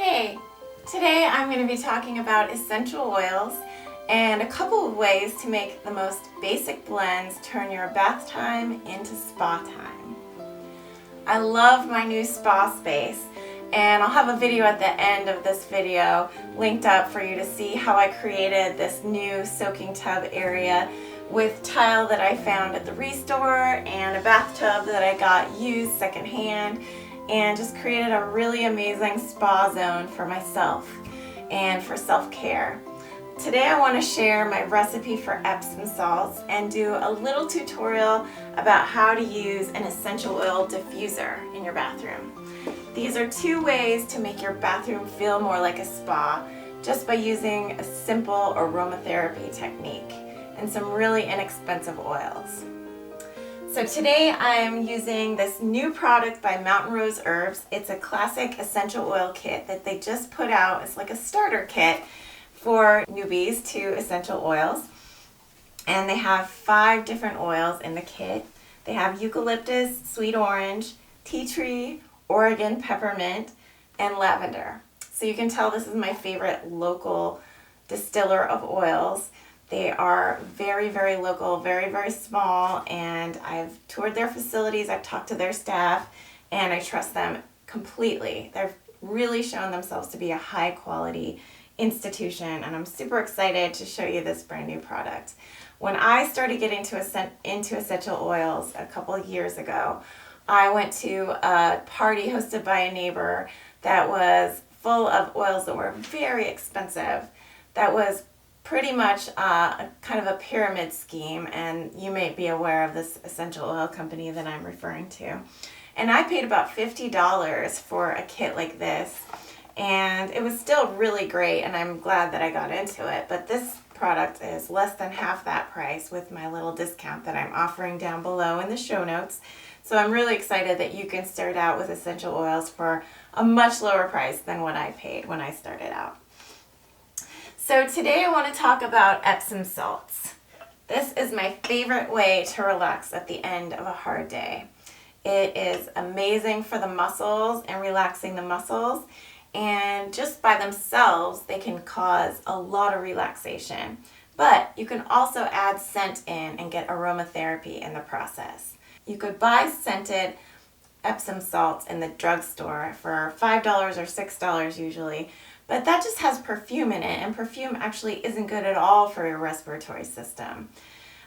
Hey, today I'm going to be talking about essential oils and a couple of ways to make the most basic blends turn your bath time into spa time. I love my new spa space, and I'll have a video at the end of this video linked up for you to see how I created this new soaking tub area with tile that I found at the Restore and a bathtub that I got used secondhand, and just created a really amazing spa zone for myself and for self-care. Today I want to share my recipe for Epsom salts and do a little tutorial about how to use an essential oil diffuser in your bathroom. These are two ways to make your bathroom feel more like a spa just by using a simple aromatherapy technique and some really inexpensive oils. So today I'm using this new product by Mountain Rose Herbs. It's a classic essential oil kit that they just put out. It's like a starter kit for newbies to essential oils. And they have 5 different oils in the kit. They have eucalyptus, sweet orange, tea tree, Oregon peppermint, and lavender. So you can tell this is my favorite local distiller of oils. They are very, very local, very, very small, and I've toured their facilities, I've talked to their staff, and I trust them completely. They've really shown themselves to be a high quality institution, and I'm super excited to show you this brand new product. When I started getting into essential oils a couple of years ago, I went to a party hosted by a neighbor that was full of oils that were very expensive. That was pretty much a kind of a pyramid scheme, and you may be aware of this essential oil company that I'm referring to. And I paid about $50 for a kit like this, and it was still really great, and I'm glad that I got into it. But this product is less than half that price with my little discount that I'm offering down below in the show notes. So I'm really excited that you can start out with essential oils for a much lower price than what I paid when I started out. So today I want to talk about Epsom salts. This is my favorite way to relax at the end of a hard day. It is amazing for the muscles and relaxing the muscles, and just by themselves they can cause a lot of relaxation. But you can also add scent in and get aromatherapy in the process. You could buy scented Epsom salts in the drugstore for $5 or $6 usually, but that just has perfume in it, and perfume actually isn't good at all for your respiratory system.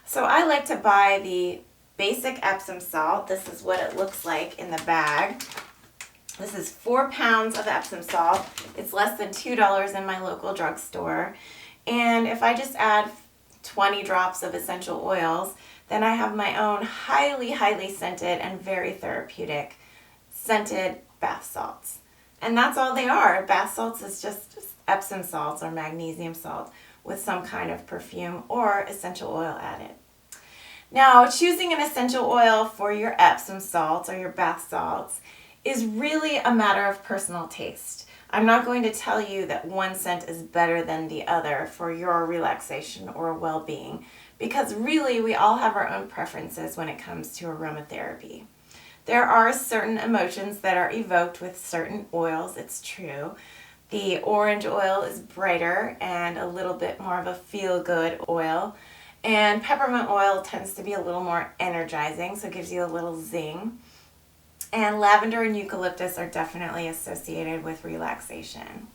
So I like to buy the basic Epsom salt. This is what it looks like in the bag. This is 4 pounds of Epsom salt. It's less than $2 in my local drugstore. And if I just add 20 drops of essential oils, then I have my own highly, highly scented and very therapeutic scented bath salts. And that's all they are. Bath salts is just Epsom salts or magnesium salt with some kind of perfume or essential oil added. Now, choosing an essential oil for your Epsom salts or your bath salts is really a matter of personal taste. I'm not going to tell you that one scent is better than the other for your relaxation or well-being, because really we all have our own preferences when it comes to aromatherapy. There are certain emotions that are evoked with certain oils, it's true. The orange oil is brighter and a little bit more of a feel-good oil. And peppermint oil tends to be a little more energizing, so it gives you a little zing. And lavender and eucalyptus are definitely associated with relaxation.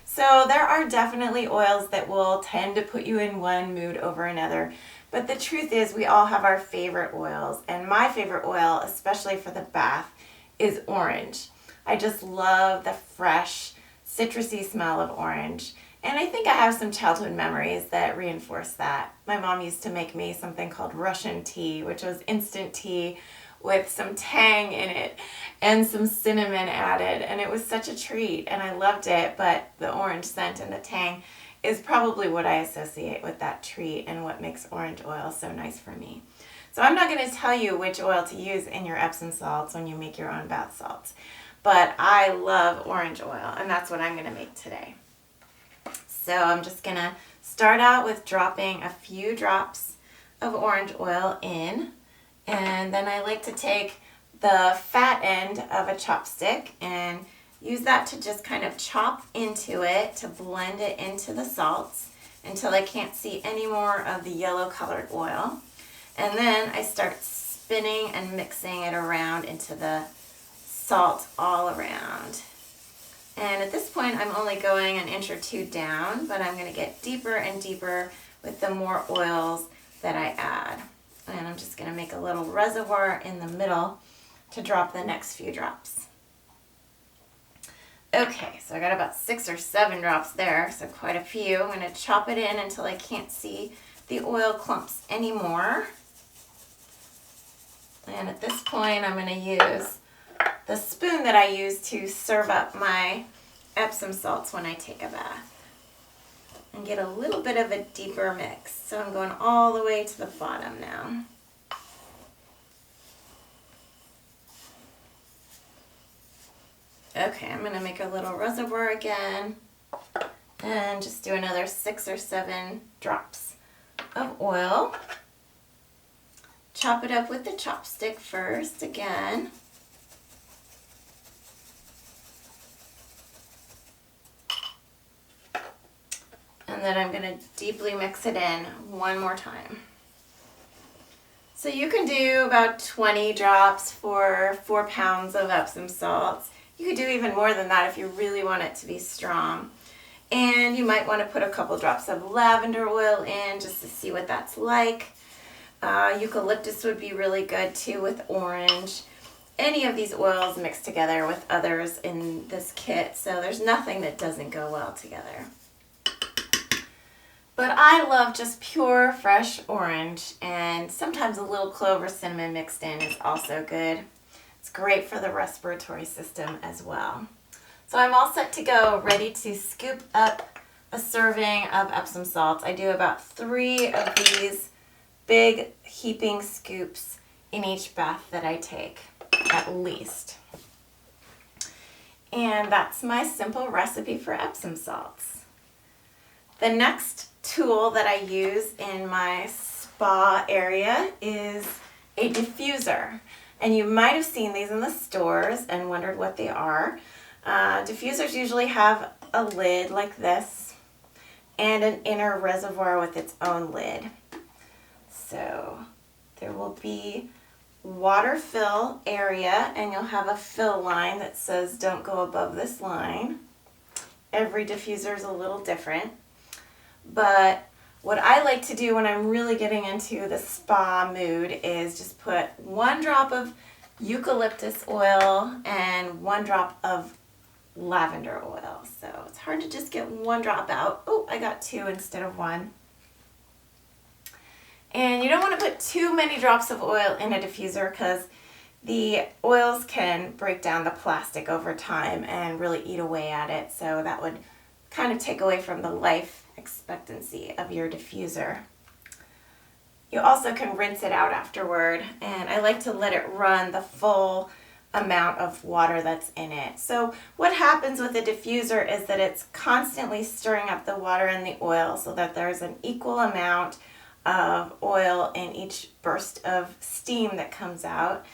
So there are definitely oils that will tend to put you in one mood over another. But the truth is we all have our favorite oils, and my favorite oil, especially for the bath, is orange. I just love the fresh, citrusy smell of orange, and I think I have some childhood memories that reinforce that. My mom used to make me something called Russian tea, which was instant tea with some tang in it and some cinnamon added, and it was such a treat, and I loved it. But the orange scent and the tang is probably what I associate with that treat and what makes orange oil so nice for me. So I'm not going to tell you which oil to use in your Epsom salts when you make your own bath salts, but I love orange oil, and that's what I'm going to make today. So I'm just going to start out with dropping a few drops of orange oil in, and then I like to take the fat end of a chopstick and use that to just kind of chop into it to blend it into the salts until I can't see any more of the yellow colored oil. And then I start spinning and mixing it around into the salt all around. And at this point, I'm only going an inch or two down, but I'm going to get deeper and deeper with the more oils that I add. And I'm just going to make a little reservoir in the middle to drop the next few drops. Okay, so I got about 6 or 7 drops there, so quite a few. I'm going to chop it in until I can't see the oil clumps anymore. And at this point, I'm going to use the spoon that I use to serve up my Epsom salts when I take a bath. And get a little bit of a deeper mix. So I'm going all the way to the bottom now. Okay, I'm going to make a little reservoir again and just do another 6 or 7 drops of oil. Chop it up with the chopstick first again. And then I'm going to deeply mix it in one more time. So you can do about 20 drops for 4 pounds of Epsom salts. You could do even more than that if you really want it to be strong. And you might want to put a couple drops of lavender oil in just to see what that's like. Eucalyptus would be really good too with orange. Any of these oils mixed together with others in this kit, so there's nothing that doesn't go well together. But I love just pure, fresh orange, and sometimes a little clove or cinnamon mixed in is also good. It's great for the respiratory system as well. So I'm all set to go, ready to scoop up a serving of Epsom salts. I do about 3 of these big heaping scoops in each bath that I take, at least. And that's my simple recipe for Epsom salts. The next tool that I use in my spa area is a diffuser. And you might have seen these in the stores and wondered what they are. Diffusers usually have a lid like this and an inner reservoir with its own lid. So there will be water fill area, and you'll have a fill line that says don't go above this line. Every diffuser is a little different. But what I like to do when I'm really getting into the spa mood is just put 1 drop of eucalyptus oil and 1 drop of lavender oil. So it's hard to just get 1 drop out. Oh, I got 2 instead of 1. And you don't want to put too many drops of oil in a diffuser because the oils can break down the plastic over time and really eat away at it. So that would kind of take away from the life expectancy of your diffuser. You also can rinse it out afterward, and I like to let it run the full amount of water that's in it. So what happens with a diffuser is that it's constantly stirring up the water and the oil so that there's an equal amount of oil in each burst of steam that comes out,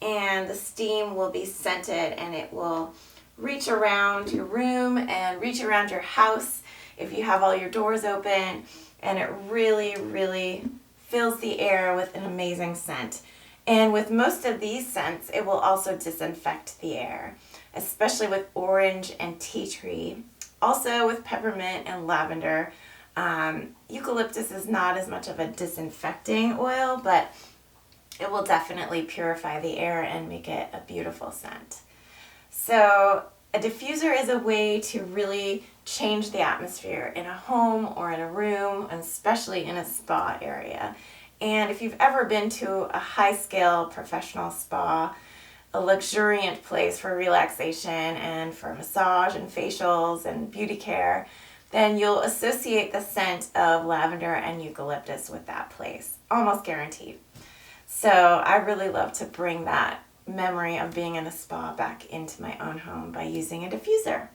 and the steam will be scented and it will reach around your room and reach around your house if you have all your doors open, and it really fills the air with an amazing scent. And with most of these scents, it will also disinfect the air, especially with orange and tea tree. Also with peppermint and lavender. Eucalyptus is not as much of a disinfecting oil, but it will definitely purify the air and make it a beautiful scent. So a diffuser is a way to really change the atmosphere in a home or in a room, and especially in a spa area. And if you've ever been to a high-scale professional spa, a luxuriant place for relaxation and for massage and facials and beauty care, then you'll associate the scent of lavender and eucalyptus with that place, almost guaranteed. So I really love to bring that memory of being in a spa back into my own home by using a diffuser.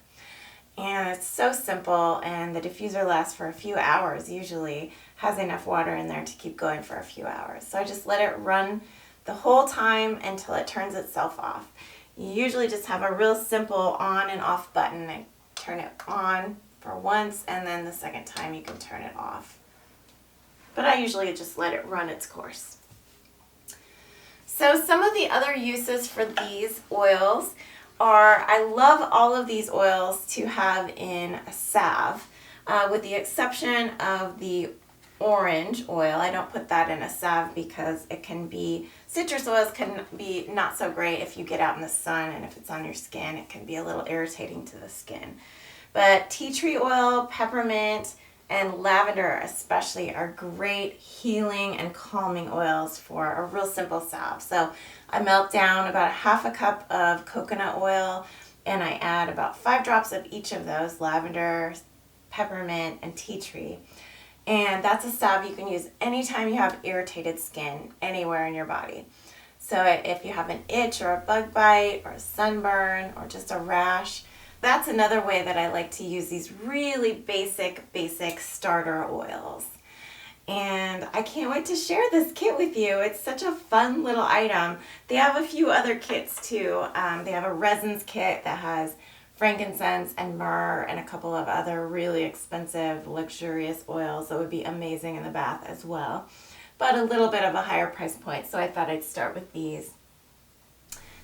And it's so simple, and the diffuser lasts for a few hours usually, has enough water in there to keep going for a few hours. So I just let it run the whole time until it turns itself off. You usually just have a real simple on and off button and turn it on for once, and then the second time you can turn it off. But I usually just let it run its course. So some of the other uses for these oils are, I love all of these oils to have in a salve, with the exception of the orange oil. I don't put that in a salve because it can be, citrus oils can be not so great if you get out in the sun, and if it's on your skin it can be a little irritating to the skin. But tea tree oil, peppermint, and lavender especially are great healing and calming oils for a real simple salve. So I melt down about 1/2 cup of coconut oil and I add about 5 drops of each of those, lavender, peppermint, and tea tree. And that's a salve you can use anytime you have irritated skin anywhere in your body. So if you have an itch or a bug bite or a sunburn or just a rash, that's another way that I like to use these really basic starter oils. And I can't wait to share this kit with you. It's such a fun little item. They have a few other kits too. They have a resins kit that has frankincense and myrrh and a couple of other really expensive, luxurious oils that would be amazing in the bath as well, but a little bit of a higher price point, so I thought I'd start with these.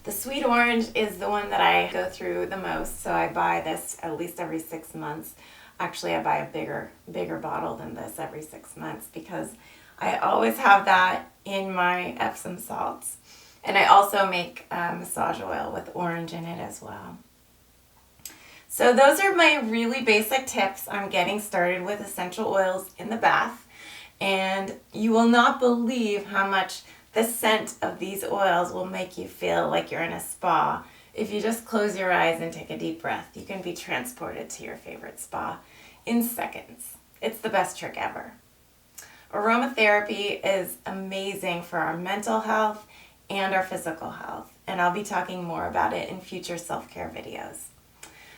The sweet orange is the one that I go through the most, so I buy this at least every 6 months. Actually, I buy a bigger bottle than this every 6 months because I always have that in my Epsom salts. And I also make massage oil with orange in it as well. So those are my really basic tips on getting started with essential oils in the bath. And you will not believe how much the scent of these oils will make you feel like you're in a spa. If you just close your eyes and take a deep breath, you can be transported to your favorite spa in seconds. It's the best trick ever. Aromatherapy is amazing for our mental health and our physical health, and I'll be talking more about it in future self-care videos.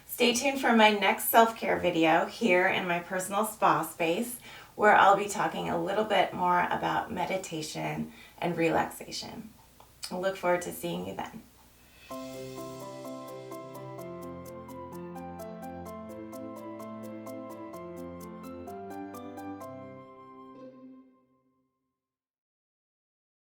Stay tuned for my next self-care video here in my personal spa space, where I'll be talking a little bit more about meditation and relaxation. I look forward to seeing you then.